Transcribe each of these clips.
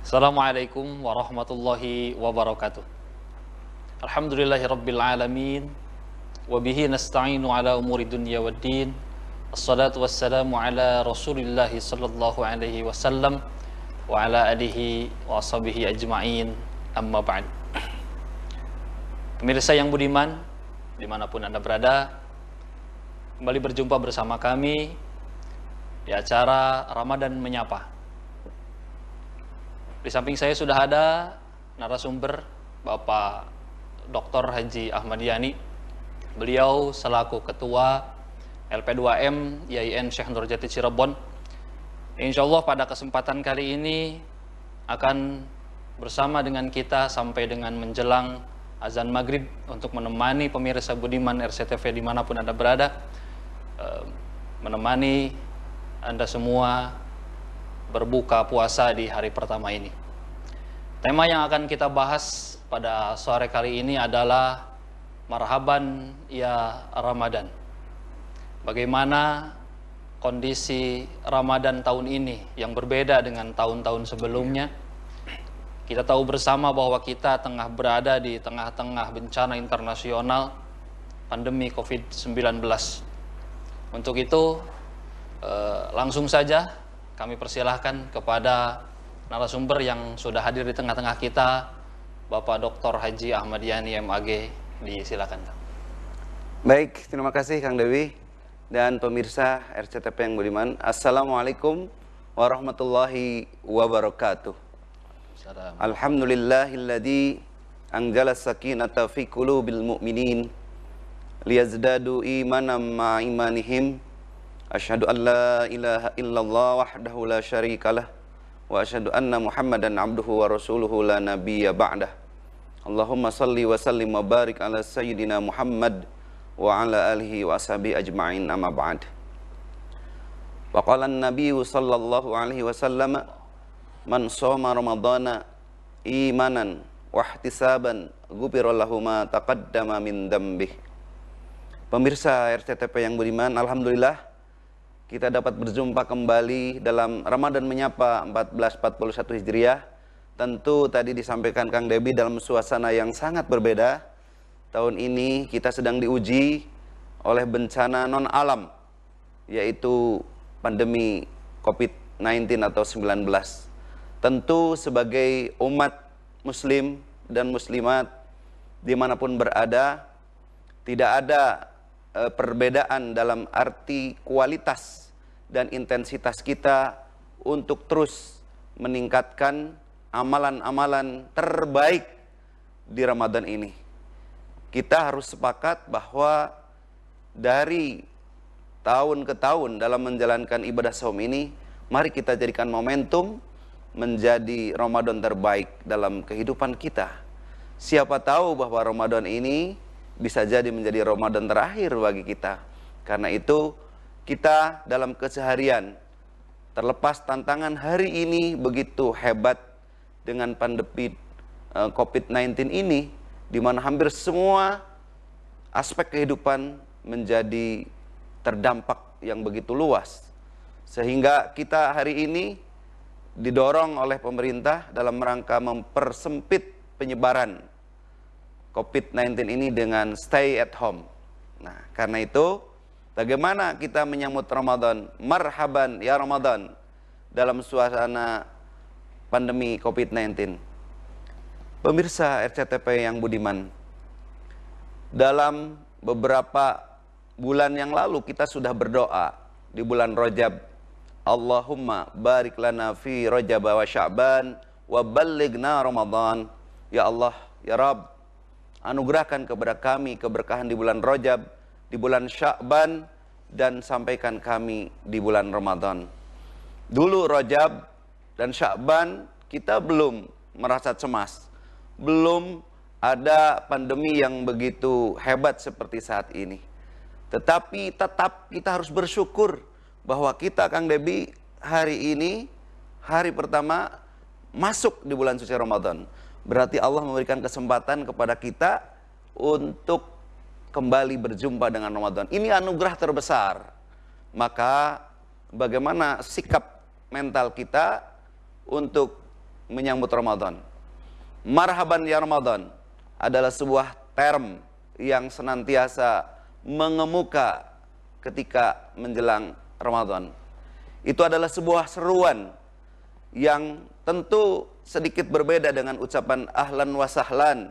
Assalamualaikum warahmatullahi wabarakatuh. Alhamdulillahirabbil alamin wa bihi nasta'inu ala umuri dunya waddin. Assalatu wassalamu ala Rasulillah sallallahu alaihi wasallam wa ala alihi wa ashabihi ajma'in. Amma ba'd. Pemirsa yang budiman, dimanapun Anda berada, kembali berjumpa bersama kami di acara Ramadan Menyapa. Di samping saya sudah ada narasumber Bapak Dr. Haji Ahmad Yani. Beliau selaku Ketua LP2M YIN Syekh Nurjati Cirebon. Insya Allah pada kesempatan kali ini akan bersama dengan kita sampai dengan menjelang azan maghrib untuk menemani pemirsa budiman RCTV dimanapun Anda berada, menemani Anda semua berbuka puasa di hari pertama ini. Tema yang akan kita bahas pada sore kali ini adalah Marhaban ya Ramadan. Bagaimana kondisi Ramadan tahun ini yang berbeda dengan tahun-tahun sebelumnya. Kita tahu bersama bahwa kita tengah berada di tengah-tengah bencana internasional pandemi COVID-19. Untuk itu langsung saja kami persilahkan kepada narasumber yang sudah hadir di tengah-tengah kita, Bapak Dr. Haji Ahmad Yani MAG. Disilakan. Baik, terima kasih Kang Dewi dan pemirsa RCTP yang budiman. Assalamualaikum warahmatullahi wabarakatuh. Alhamdulillahilladzi anzala sakinata fi qulubil mu'minin liyazdadu imanan ma'a imanihim. Asyhadu an la ilaha illallah wahdahu la syarikalah wa asyhadu anna Muhammadan abduhu wa rasuluhu la nabiyya ba'dah. Allahumma salli wa sallim wa barik ala sayyidina Muhammad wa ala alihi wa ashabihi ajma'in, amma ba'd. Wa qala an-nabiyyu sallallahu alaihi wasallam, man shoma ramadhana imanan wa ihtisaban ghufira lahu ma taqaddama min dzambih. Pemirsa RCTP yang budiman, alhamdulillah kita dapat berjumpa kembali dalam Ramadan Menyapa 1441 Hijriah. Tentu tadi disampaikan Kang Debi dalam suasana yang sangat berbeda. Tahun ini kita sedang diuji oleh bencana non-alam, yaitu pandemi COVID-19 atau 19. Tentu sebagai umat muslim dan muslimat dimanapun berada, tidak ada perbedaan dalam arti kualitas dan intensitas kita untuk terus meningkatkan amalan-amalan terbaik di Ramadan ini. Kita harus sepakat bahwa dari tahun ke tahun dalam menjalankan ibadah saum ini, mari kita jadikan momentum menjadi Ramadan terbaik dalam kehidupan kita. Siapa tahu bahwa Ramadan ini bisa jadi menjadi Ramadan terakhir bagi kita. Karena itu kita dalam keseharian, terlepas tantangan hari ini begitu hebat dengan pandemi COVID-19 ini, di mana hampir semua aspek kehidupan menjadi terdampak yang begitu luas. Sehingga kita hari ini didorong oleh pemerintah dalam rangka mempersempit penyebaran COVID-19 ini dengan stay at home. Nah, karena itu bagaimana kita menyambut Ramadan, marhaban ya Ramadan, dalam suasana pandemi COVID-19. Pemirsa RCTP yang budiman, dalam beberapa bulan yang lalu kita sudah berdoa di bulan Rajab, Allahumma barik lana fi Rajab wa Sya'ban wa ballighna Ramadan. Ya Allah, ya Rabb, anugerahkan kepada kami keberkahan di bulan Rajab, di bulan Sya'ban, dan sampaikan kami di bulan Ramadan. Dulu Rajab dan Sya'ban kita belum merasa cemas, belum ada pandemi yang begitu hebat seperti saat ini. Tetapi tetap kita harus bersyukur bahwa kita, Kang Debi, hari ini hari pertama masuk di bulan suci Ramadan. Berarti Allah memberikan kesempatan kepada kita untuk kembali berjumpa dengan Ramadan. Ini anugerah terbesar. Maka bagaimana sikap mental kita untuk menyambut Ramadan. Marhaban ya Ramadan adalah sebuah term yang senantiasa mengemuka ketika menjelang Ramadan. Itu adalah sebuah seruan yang tentu sedikit berbeda dengan ucapan ahlan wa sahlan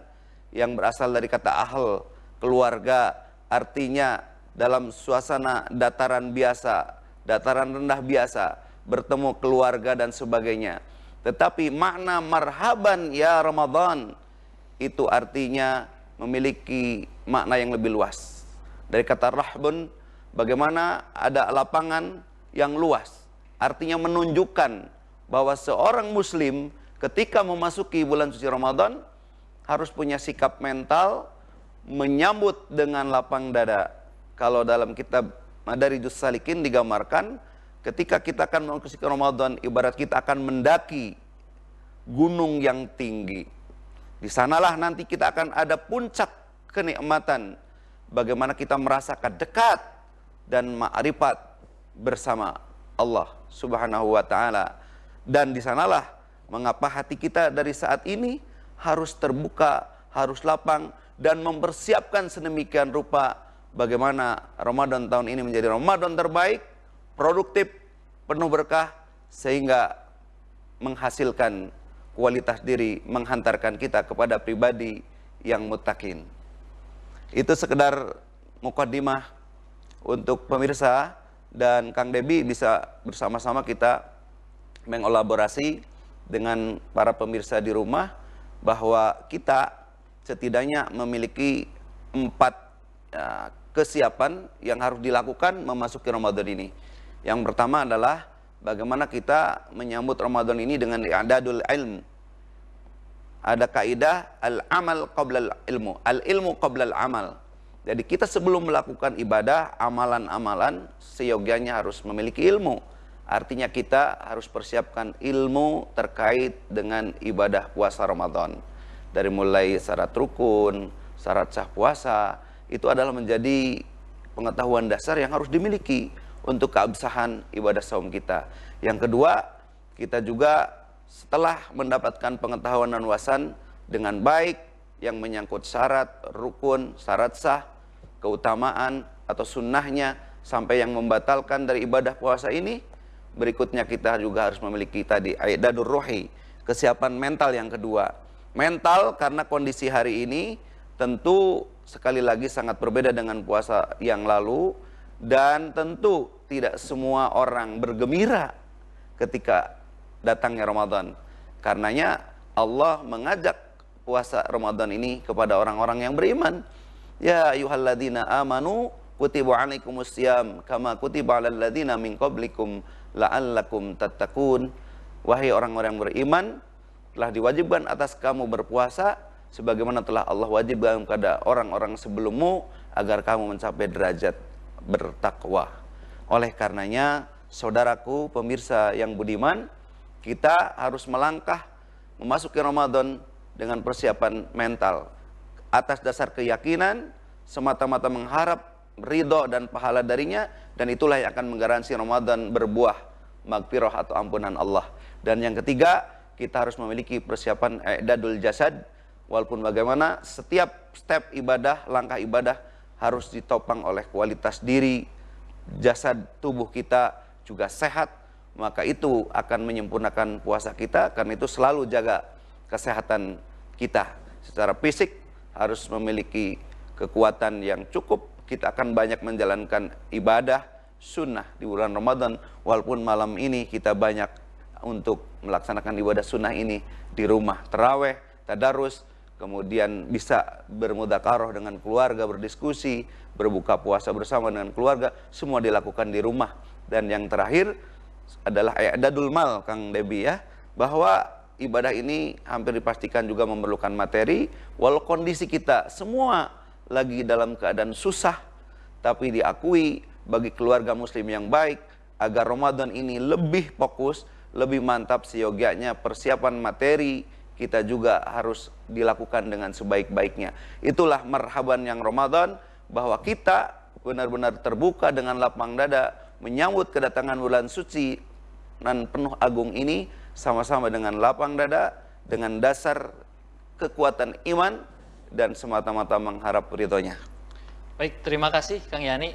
yang berasal dari kata ahl, keluarga, artinya dalam suasana dataran biasa, dataran rendah biasa, bertemu keluarga dan sebagainya. Tetapi makna marhaban ya Ramadan itu artinya memiliki makna yang lebih luas. Dari kata rahbun, bagaimana ada lapangan yang luas, artinya menunjukkan bahwa seorang muslim ketika memasuki bulan suci Ramadan harus punya sikap mental menyambut dengan lapang dada. Kalau dalam kitab Madarijus Salikin digambarkan, ketika kita akan memasuki Ramadan, ibarat kita akan mendaki gunung yang tinggi. Di sanalah nanti kita akan ada puncak kenikmatan, bagaimana kita merasakan dekat dan ma'rifat bersama Allah Subhanahu wa taala. Dan di sanalah mengapa hati kita dari saat ini harus terbuka, harus lapang dan mempersiapkan sedemikian rupa bagaimana Ramadan tahun ini menjadi Ramadan terbaik, produktif, penuh berkah, sehingga menghasilkan kualitas diri, menghantarkan kita kepada pribadi yang muttaqin. Itu sekedar mukaddimah untuk pemirsa, dan Kang Debi bisa bersama-sama kita mengelaborasi dengan para pemirsa di rumah bahwa kita setidaknya memiliki 4 kesiapan yang harus dilakukan memasuki Ramadan ini. Yang pertama adalah bagaimana kita menyambut Ramadan ini dengan i'dadul ilm. Ada kaidah al-amal qabla al-ilmu, al-ilmu qabla al-amal. Jadi kita sebelum melakukan ibadah, amalan-amalan, seyogyanya harus memiliki ilmu. Artinya kita harus persiapkan ilmu terkait dengan ibadah puasa Ramadan. Dari mulai syarat rukun, syarat sah puasa, itu adalah menjadi pengetahuan dasar yang harus dimiliki untuk keabsahan ibadah saum kita. Yang kedua, kita juga setelah mendapatkan pengetahuan dan wawasan dengan baik yang menyangkut syarat, rukun, syarat sah, keutamaan atau sunnahnya, sampai yang membatalkan dari ibadah puasa ini, berikutnya kita juga harus memiliki tadi i'dadur ruhi, kesiapan mental yang kedua. Mental karena kondisi hari ini tentu sekali lagi sangat berbeda dengan puasa yang lalu, dan tentu tidak semua orang bergembira ketika datangnya Ramadan. Karenanya Allah mengajak puasa Ramadan ini kepada orang-orang yang beriman. Ya ayyuhalladzina amanu kutiba alaikumusiyam kama kutiba alal ladzina min qablikum la'allakum tattaqun. Wahai orang-orang yang beriman, telah diwajibkan atas kamu berpuasa sebagaimana telah Allah wajibkan kepada orang-orang sebelummu agar kamu mencapai derajat bertakwa. Oleh karenanya, saudaraku pemirsa yang budiman, kita harus melangkah memasuki Ramadan dengan persiapan mental atas dasar keyakinan, semata-mata mengharap ridho dan pahala darinya, dan itulah yang akan menggaransi Ramadan berbuah magfirah atau ampunan Allah. Dan yang ketiga, kita harus memiliki persiapan i'dadul jasad, walaupun bagaimana setiap step ibadah, langkah ibadah harus ditopang oleh kualitas diri, jasad tubuh kita juga sehat, maka itu akan menyempurnakan puasa kita. Karena itu selalu jaga kesehatan kita. Secara fisik harus memiliki kekuatan yang cukup. Kita akan banyak menjalankan ibadah sunnah di bulan Ramadan, walaupun malam ini kita banyak untuk melaksanakan ibadah sunnah ini di rumah, taraweh, tadarus, kemudian bisa bermudzakarah dengan keluarga, berdiskusi, berbuka puasa bersama dengan keluarga, semua dilakukan di rumah. Dan yang terakhir adalah i'dadul mal, Kang Debi, ya, bahwa ibadah ini hampir dipastikan juga memerlukan materi. Walau kondisi kita semua lagi dalam keadaan susah, tapi diakui bagi keluarga muslim yang baik, agar Ramadan ini lebih fokus, lebih mantap, seyogyanya persiapan materi kita juga harus dilakukan dengan sebaik-baiknya. Itulah marhaban yang Ramadan, bahwa kita benar-benar terbuka dengan lapang dada menyambut kedatangan bulan suci dan penuh agung ini sama-sama dengan lapang dada, dengan dasar kekuatan iman dan semata-mata mengharap ridhonya. Baik, terima kasih Kang Yani.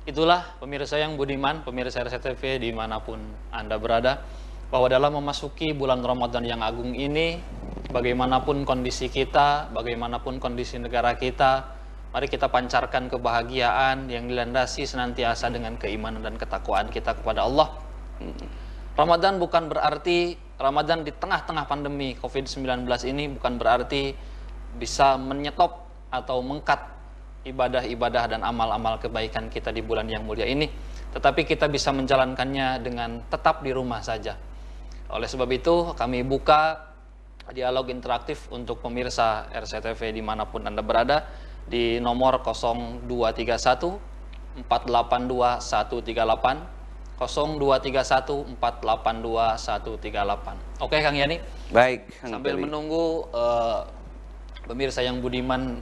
Itulah pemirsa yang budiman, pemirsa RCTV dimanapun Anda berada, bahwa dalam memasuki bulan Ramadan yang agung ini, bagaimanapun kondisi kita, bagaimanapun kondisi negara kita, mari kita pancarkan kebahagiaan yang dilandasi senantiasa dengan keimanan dan ketakwaan kita kepada Allah. Ramadan bukan berarti, Ramadan di tengah-tengah pandemi COVID-19 ini bukan berarti bisa menyetop atau mengkat ibadah-ibadah dan amal-amal kebaikan kita di bulan yang mulia ini, tetapi kita bisa menjalankannya dengan tetap di rumah saja. Oleh sebab itu, kami buka dialog interaktif untuk pemirsa RCTV dimanapun Anda berada di nomor 0231 482 138, 0231 482 138. Oke Kang Yani. Baik, Sambil menunggu pemirsa yang budiman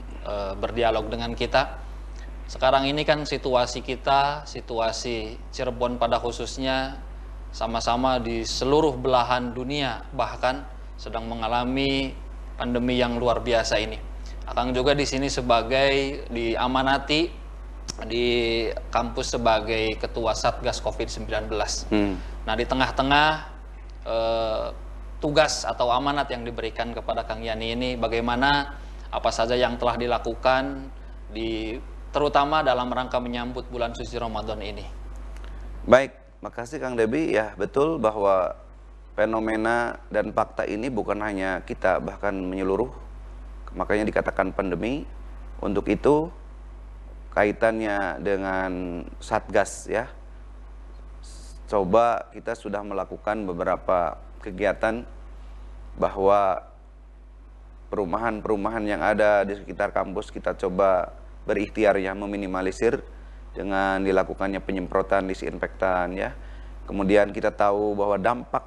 berdialog dengan kita. Sekarang ini kan situasi kita, situasi Cirebon pada khususnya, sama-sama di seluruh belahan dunia bahkan sedang mengalami pandemi yang luar biasa ini. Akang juga di sini sebagai diamanati di kampus sebagai ketua Satgas COVID-19. Nah, di tengah-tengah tugas atau amanat yang diberikan kepada Kang Yani ini, bagaimana apa saja yang telah dilakukan terutama dalam rangka menyambut bulan suci Ramadan ini. Baik, makasih Kang Debi. Ya, betul bahwa fenomena dan fakta ini bukan hanya kita, bahkan menyeluruh. Makanya dikatakan pandemi. Untuk itu kaitannya dengan Satgas ya. Coba kita sudah melakukan beberapa kegiatan bahwa perumahan-perumahan yang ada di sekitar kampus kita coba berikhtiar ya meminimalisir dengan dilakukannya penyemprotan disinfektan ya. Kemudian kita tahu bahwa dampak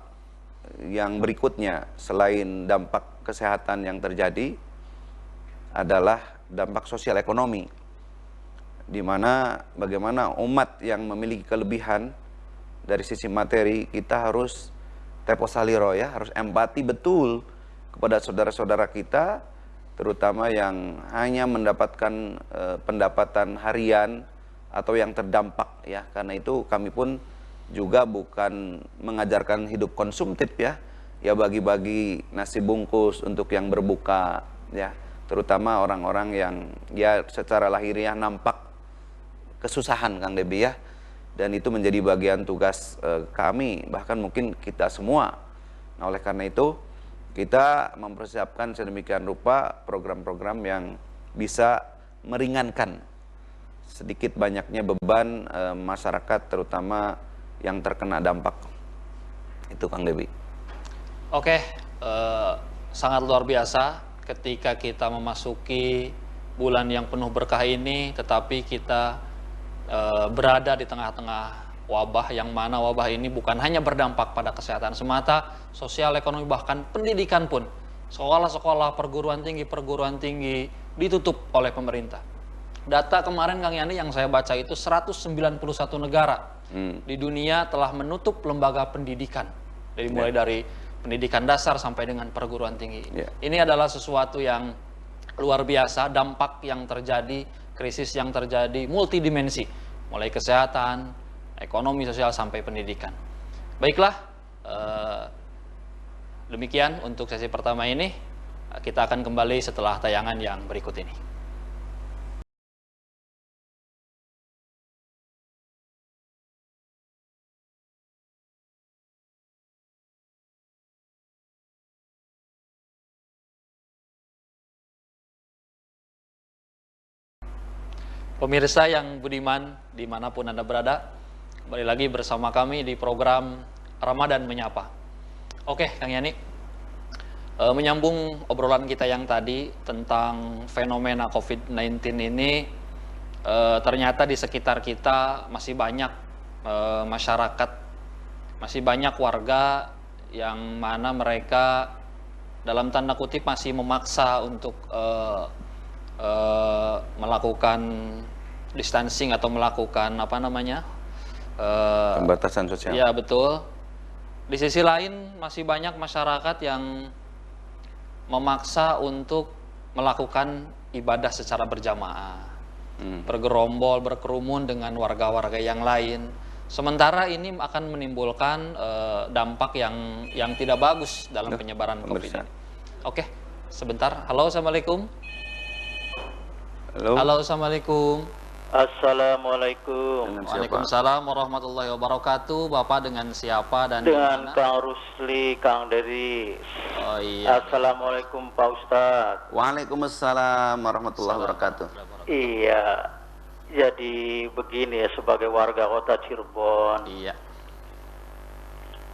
yang berikutnya selain dampak kesehatan yang terjadi adalah dampak sosial ekonomi, di mana bagaimana umat yang memiliki kelebihan dari sisi materi, kita harus teposaliro ya, harus empati betul kepada saudara-saudara kita, terutama yang hanya mendapatkan pendapatan harian atau yang terdampak ya. Karena itu kami pun juga bukan mengajarkan hidup konsumtif ya, bagi-bagi nasi bungkus untuk yang berbuka ya, terutama orang-orang yang ya secara lahiriah nampak kesusahan Kang Debi ya, dan itu menjadi bagian tugas kami, bahkan mungkin kita semua. Nah, oleh karena itu kita mempersiapkan sedemikian rupa program-program yang bisa meringankan sedikit banyaknya beban masyarakat, terutama yang terkena dampak itu Kang Debi. Oke, sangat luar biasa ketika kita memasuki bulan yang penuh berkah ini, tetapi kita berada di tengah-tengah wabah yang mana wabah ini bukan hanya berdampak pada kesehatan semata, sosial, ekonomi, bahkan pendidikan pun. Sekolah-sekolah, perguruan tinggi ditutup oleh pemerintah. Data kemarin Kang Yani yang saya baca itu 191 negara di dunia telah menutup lembaga pendidikan. Mulai dari pendidikan dasar sampai dengan perguruan tinggi. Ini adalah sesuatu yang luar biasa, dampak yang terjadi, krisis yang terjadi, multidimensi, mulai kesehatan, ekonomi, sosial, sampai pendidikan. Baiklah, demikian untuk sesi pertama ini. Kita akan kembali setelah tayangan yang berikut ini. Pemirsa yang budiman, dimanapun Anda berada, kembali lagi bersama kami di program Ramadan Menyapa. Oke, Kang Yani, menyambung obrolan kita yang tadi tentang fenomena COVID-19 ini, ternyata di sekitar kita masih banyak masyarakat, masih banyak warga yang mana mereka dalam tanda kutip masih memaksa untuk melakukan distancing atau melakukan pembatasan sosial. Ya betul. Di sisi lain masih banyak masyarakat yang memaksa untuk melakukan ibadah secara berjamaah, bergerombol, berkerumun dengan warga-warga yang lain. Sementara ini akan menimbulkan dampak yang tidak bagus dalam penyebaran COVID ini. Oke, sebentar. Halo, assalamualaikum. Halo. Halo, assalamualaikum. Assalamualaikum. Waalaikumsalam warahmatullahi wabarakatuh. Bapak dengan siapa dan Dengan dimana? Kang Rusli, Kang Deris. Oh iya. Assalamualaikum Pak Ustadz. Waalaikumsalam warahmatullahi wabarakatuh. Iya, jadi begini ya, sebagai warga kota Cirebon, Iya.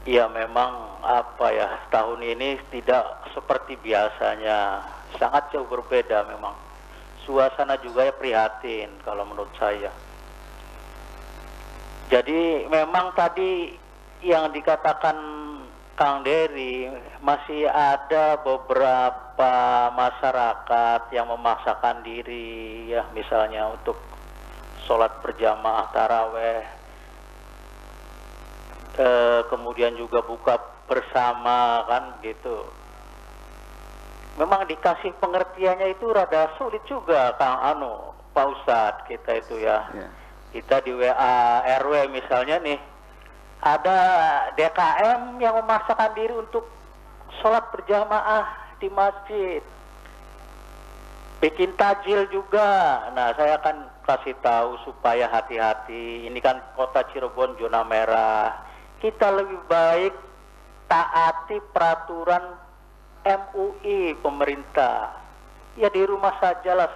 ya memang apa ya, tahun ini tidak seperti biasanya, sangat jauh berbeda memang. Suasana juga ya prihatin kalau menurut saya. Jadi memang tadi yang dikatakan Kang Dery, masih ada beberapa masyarakat yang memaksakan diri ya, misalnya untuk sholat berjamaah taraweh, kemudian juga buka bersama kan gitu. Memang dikasih pengertiannya itu rada sulit juga Kang Pak Ustadz kita itu ya. Kita di WA RW misalnya nih, ada DKM yang memaksakan diri untuk sholat berjamaah di masjid, bikin tajil juga. Nah, saya akan kasih tahu supaya hati-hati. Ini kan kota Cirebon zona merah. Kita lebih baik taati peraturan MUI pemerintah. Ya di rumah sajalah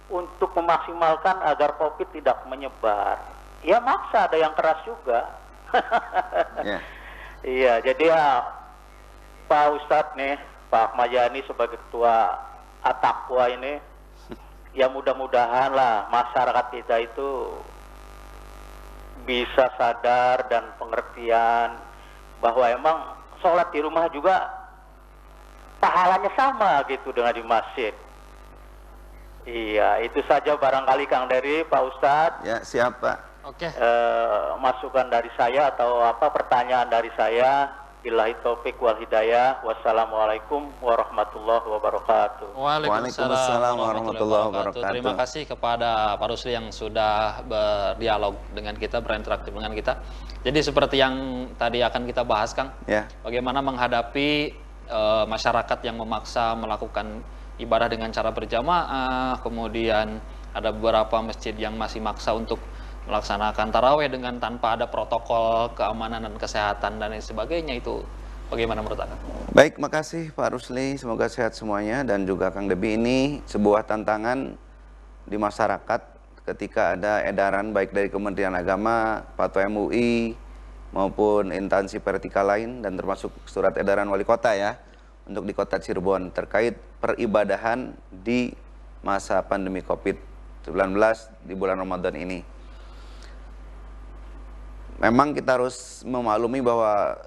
untuk memaksimalkan agar COVID tidak menyebar. Ya maksa, ada yang keras juga. Iya, jadi ya Pak Ustadz nih, Pak Ahmad Yani sebagai ketua At-Taqwa ini, ya mudah-mudahan lah masyarakat kita itu bisa sadar dan pengertian bahwa emang sholat di rumah juga pahalanya sama gitu dengan di masjid. Iya, itu saja barangkali Kang Dery, Pak Ustadz. Ya, siapa? Oke. Masukan dari saya atau apa pertanyaan dari saya. Billahi taufik wal hidayah. Wassalamualaikum warahmatullahi wabarakatuh. Waalaikumsalam warahmatullahi wabarakatuh. Terima kasih kepada Pak Rusli yang sudah berdialog dengan kita, berinteraktif dengan kita. Jadi seperti yang tadi akan kita bahas, Kang, bagaimana menghadapi masyarakat yang memaksa melakukan ibadah dengan cara berjamaah, kemudian ada beberapa masjid yang masih maksa untuk melaksanakan taraweh dengan tanpa ada protokol keamanan dan kesehatan dan lain sebagainya. Itu bagaimana menurut Anda? Baik, makasih Pak Rusli, semoga sehat semuanya, dan juga Kang Debi. Ini sebuah tantangan di masyarakat ketika ada edaran baik dari Kementerian Agama, Fatwa MUI maupun instansi vertikal lain, dan termasuk surat edaran wali kota ya untuk di kota Cirebon terkait peribadahan di masa pandemi COVID-19 di bulan Ramadan ini. Memang kita harus memaklumi bahwa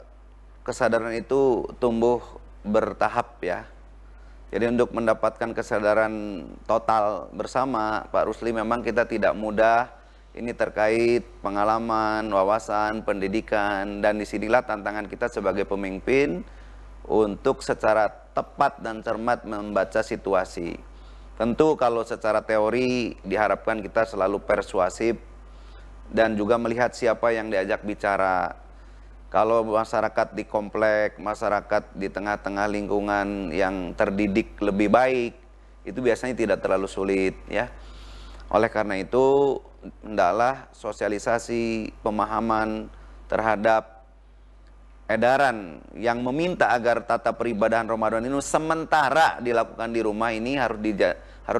kesadaran itu tumbuh bertahap ya. Jadi untuk mendapatkan kesadaran total bersama, Pak Rusli, memang kita tidak mudah. Ini terkait pengalaman, wawasan, pendidikan, dan disinilah tantangan kita sebagai pemimpin untuk secara tepat dan cermat membaca situasi. Tentu kalau secara teori diharapkan kita selalu persuasif dan juga melihat siapa yang diajak bicara. Kalau masyarakat di komplek, masyarakat di tengah-tengah lingkungan yang terdidik lebih baik, itu biasanya tidak terlalu sulit ya. Oleh karena itu, hendaklah sosialisasi pemahaman terhadap edaran yang meminta agar tata peribadahan Ramadan ini sementara dilakukan di rumah ini harus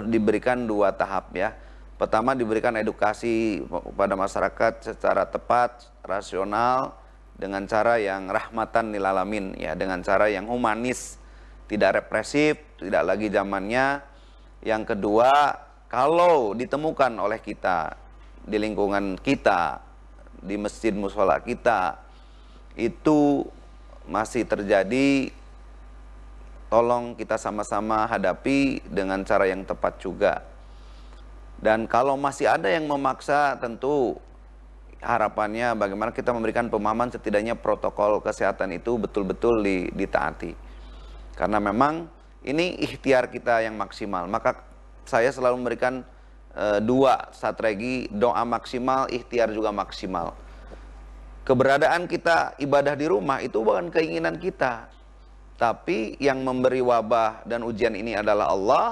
diberikan dua tahap ya. Pertama, diberikan edukasi kepada masyarakat secara tepat, rasional, dengan cara yang rahmatan lil alamin ya, dengan cara yang humanis, tidak represif, tidak lagi zamannya. Yang kedua, kalau ditemukan oleh kita di lingkungan kita, di masjid mushola kita, itu masih terjadi, tolong kita sama-sama hadapi dengan cara yang tepat juga. Dan kalau masih ada yang memaksa, tentu harapannya bagaimana kita memberikan pemahaman setidaknya protokol kesehatan itu betul-betul ditaati. Karena memang ini ikhtiar kita yang maksimal. Maka saya selalu memberikan dua strategi, doa maksimal, ikhtiar juga maksimal. Keberadaan kita ibadah di rumah itu bukan keinginan kita. Tapi yang memberi wabah dan ujian ini adalah Allah.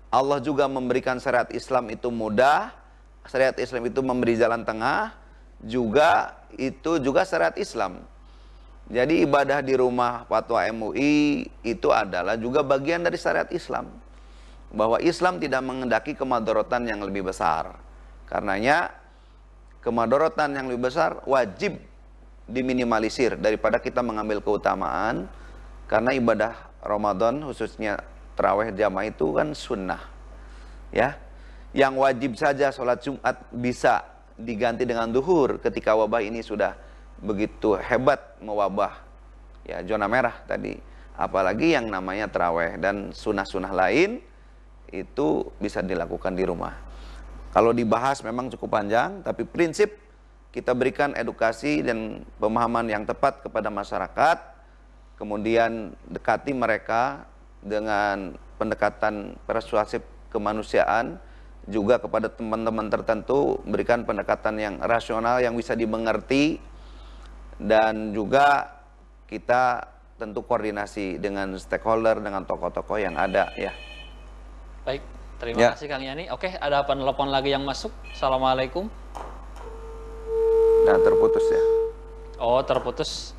Allah juga memberikan syariat Islam itu mudah. Syariat Islam itu memberi jalan tengah. Itu juga syariat Islam. Jadi ibadah di rumah Fatwa MUI itu adalah juga bagian dari syariat Islam. Bahwa Islam tidak mengendaki kemadharatan yang lebih besar. Karenanya kemadharatan yang lebih besar wajib diminimalisir daripada kita mengambil keutamaan. Karena ibadah Ramadan khususnya tarawih jamaah itu kan sunnah. Ya, yang wajib saja sholat Jumat bisa diganti dengan duhur ketika wabah ini sudah begitu hebat mewabah, ya, zona merah tadi. Apalagi yang namanya tarawih dan sunnah-sunnah lain itu bisa dilakukan di rumah. Kalau dibahas memang cukup panjang, tapi prinsip kita berikan edukasi dan pemahaman yang tepat kepada masyarakat, kemudian dekati mereka dengan pendekatan persuasif kemanusiaan, juga kepada teman-teman tertentu berikan pendekatan yang rasional yang bisa dimengerti, dan juga kita tentu koordinasi dengan stakeholder, dengan tokoh-tokoh yang ada, ya. Baik, terima kasih Kang Yani. Oke, ada penelpon lagi yang masuk. Assalamualaikum. Nah, terputus ya. Oh, terputus.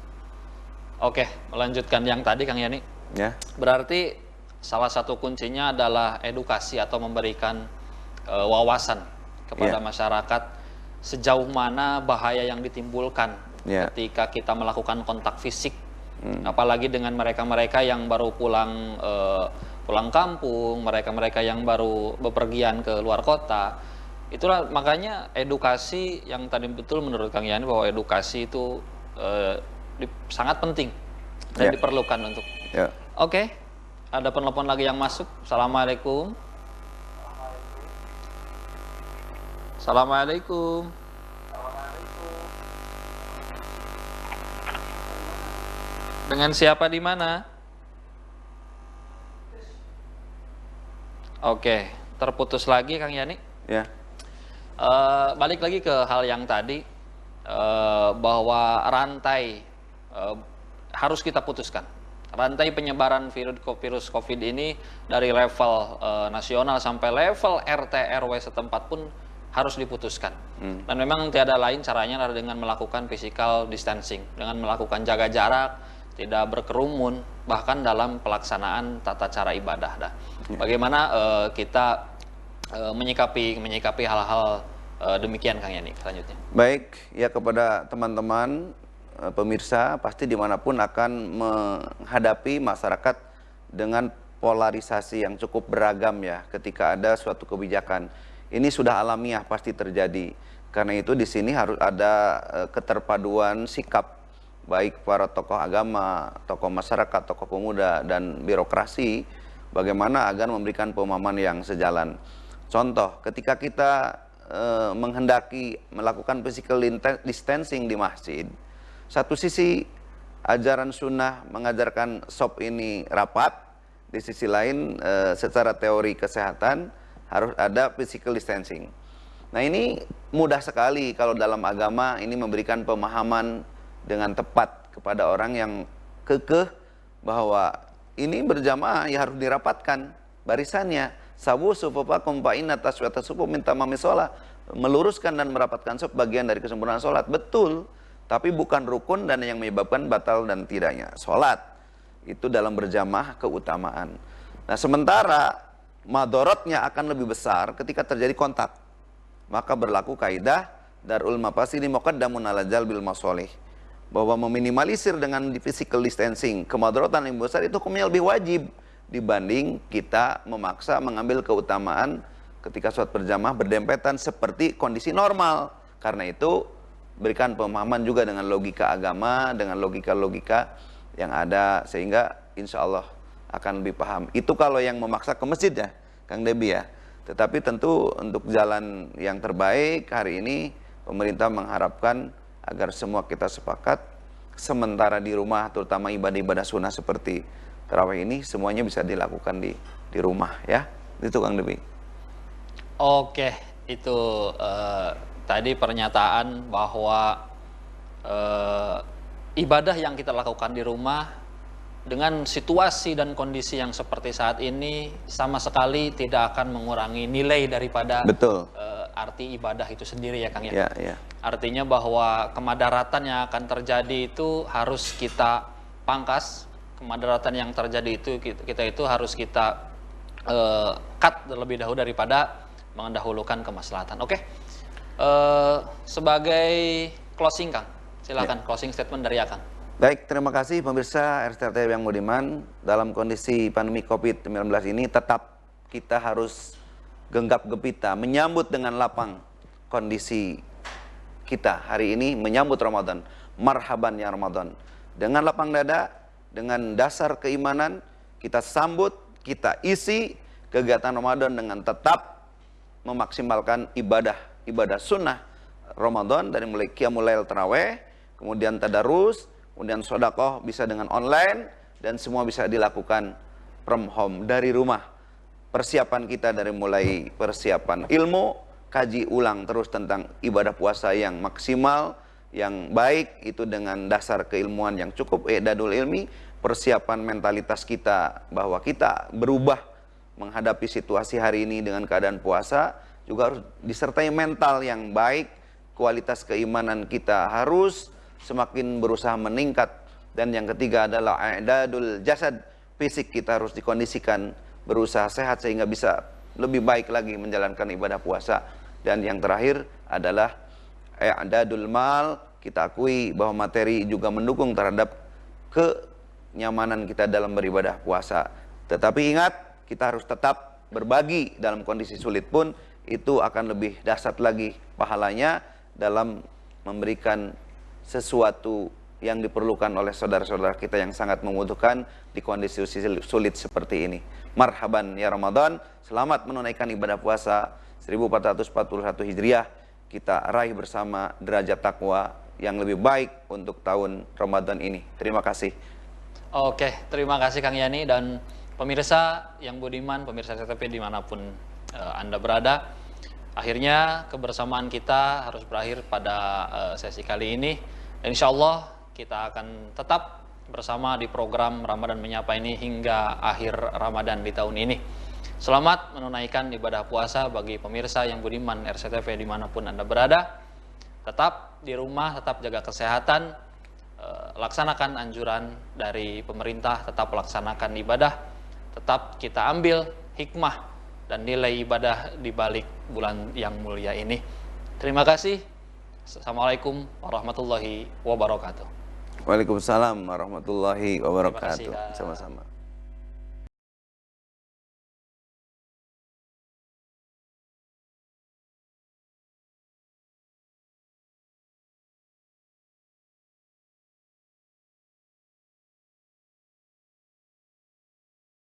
Oke, melanjutkan yang tadi Kang Yani. Ya. Berarti salah satu kuncinya adalah edukasi atau memberikan wawasan kepada masyarakat sejauh mana bahaya yang ditimbulkan ketika kita melakukan kontak fisik. Apalagi dengan mereka-mereka yang baru pulang kampung, mereka-mereka yang baru bepergian ke luar kota. Itulah makanya edukasi yang tadi betul menurut Kang Yani bahwa edukasi itu sangat penting dan diperlukan untuk. Oke, ada penelpon lagi yang masuk. Assalamualaikum. Assalamualaikum. Dengan siapa di mana? Oke, terputus lagi Kang Yani. Ya. Balik lagi ke hal yang tadi, bahwa rantai harus kita putuskan. Rantai penyebaran virus COVID ini dari level nasional sampai level RT RW setempat pun harus diputuskan. Dan memang tiada lain caranya adalah dengan melakukan physical distancing, dengan melakukan jaga jarak, tidak berkerumun, bahkan dalam pelaksanaan tata cara ibadah. Bagaimana kita menyikapi hal-hal demikian Kang Yani selanjutnya? Baik, ya, kepada teman-teman pemirsa, pasti dimanapun akan menghadapi masyarakat dengan polarisasi yang cukup beragam ya ketika ada suatu kebijakan. Ini sudah alamiah pasti terjadi. Karena itu di sini harus ada keterpaduan sikap baik para tokoh agama, tokoh masyarakat, tokoh pemuda, dan birokrasi, bagaimana agar memberikan pemahaman yang sejalan. Contoh, ketika kita menghendaki melakukan physical distancing di masjid, satu sisi ajaran sunnah mengajarkan shop ini rapat, di sisi lain secara teori kesehatan harus ada physical distancing. Nah, ini mudah sekali kalau dalam agama ini memberikan pemahaman dengan tepat kepada orang yang kekeh bahwa ini berjamaah ya harus dirapatkan barisannya. Sawu sufufakum fa inna taswiyata sufu min tamami shalah. Meluruskan dan merapatkan saf bagian dari kesempurnaan salat. Betul, tapi bukan rukun dan yang menyebabkan batal dan tidaknya salat. Itu dalam berjamaah keutamaan. Nah, sementara madorotnya akan lebih besar ketika terjadi kontak. Maka berlaku kaidah darul mafasidi muqaddamun ala jalbil masolih, bahwa meminimalisir dengan physical distancing kemadharatan yang besar itu hukumnya lebih wajib dibanding kita memaksa mengambil keutamaan ketika sholat berjamaah berdempetan seperti kondisi normal. Karena itu berikan pemahaman juga dengan logika agama, dengan logika-logika yang ada, sehingga insya Allah akan lebih paham. Itu kalau yang memaksa ke masjid ya, Kang Debi ya. Tetapi tentu untuk jalan yang terbaik hari ini, pemerintah mengharapkan agar semua kita sepakat sementara di rumah, terutama ibadah-ibadah sunnah seperti tarawih ini semuanya bisa dilakukan di rumah ya. Itu Kang Debi. Oke, itu tadi pernyataan bahwa ibadah yang kita lakukan di rumah dengan situasi dan kondisi yang seperti saat ini sama sekali tidak akan mengurangi nilai daripada Betul. arti ibadah itu sendiri ya Kang ya. Ya, ya. Artinya bahwa kemadaratan yang akan terjadi itu harus kita pangkas. Kemadaratan yang terjadi itu kita itu harus kita cut terlebih dahulu daripada mendahulukan kemaslahatan. Oke. Sebagai closing Kang, silakan closing statement dari Akang. Baik, terima kasih pemirsa RCTI yang budiman. Dalam kondisi pandemi COVID-19 ini tetap kita harus genggap gempita menyambut dengan lapang kondisi kita hari ini menyambut Ramadan. Marhaban ya Ramadan. Dengan lapang dada, dengan dasar keimanan kita sambut, kita isi kegiatan Ramadan dengan tetap memaksimalkan ibadah sunnah Ramadan dari mulai qiyamul lail tarawih, kemudian tadarus, kemudian sedekah bisa dengan online dan semua bisa dilakukan from home dari rumah. Persiapan kita dari mulai persiapan ilmu, kaji ulang terus tentang ibadah puasa yang maksimal, yang baik itu dengan dasar keilmuan yang cukup, i'dadul ilmi, persiapan mentalitas kita bahwa kita berubah menghadapi situasi hari ini dengan keadaan puasa, juga harus disertai mental yang baik, kualitas keimanan kita harus semakin berusaha meningkat, dan yang ketiga adalah i'dadul jasad, fisik kita harus dikondisikan berusaha sehat sehingga bisa lebih baik lagi menjalankan ibadah puasa. Dan yang terakhir adalah i'dadul mal, kita akui bahwa materi juga mendukung terhadap kenyamanan kita dalam beribadah puasa. Tetapi ingat, kita harus tetap berbagi dalam kondisi sulit pun, itu akan lebih dahsyat lagi pahalanya dalam memberikan sesuatu yang diperlukan oleh saudara-saudara kita yang sangat membutuhkan di kondisi sulit seperti ini. Marhaban ya Ramadan, selamat menunaikan ibadah puasa 1441 Hijriah. Kita raih bersama derajat takwa yang lebih baik untuk tahun Ramadan ini. Terima kasih. Oke, terima kasih Kang Yani dan pemirsa yang budiman, pemirsa RCTP dimanapun Anda berada. Akhirnya kebersamaan kita harus berakhir pada sesi kali ini. Dan insya Allah kita akan tetap bersama di program Ramadan Menyapa ini hingga akhir Ramadan di tahun ini. Selamat menunaikan ibadah puasa bagi pemirsa yang budiman RCTV dimanapun Anda berada. Tetap di rumah, tetap jaga kesehatan, laksanakan anjuran dari pemerintah, tetap laksanakan ibadah, tetap kita ambil hikmah dan nilai ibadah di balik bulan yang mulia ini. Terima kasih. Assalamualaikum warahmatullahi wabarakatuh. Waalaikumsalam warahmatullahi wabarakatuh. Terima kasih, Sama-sama.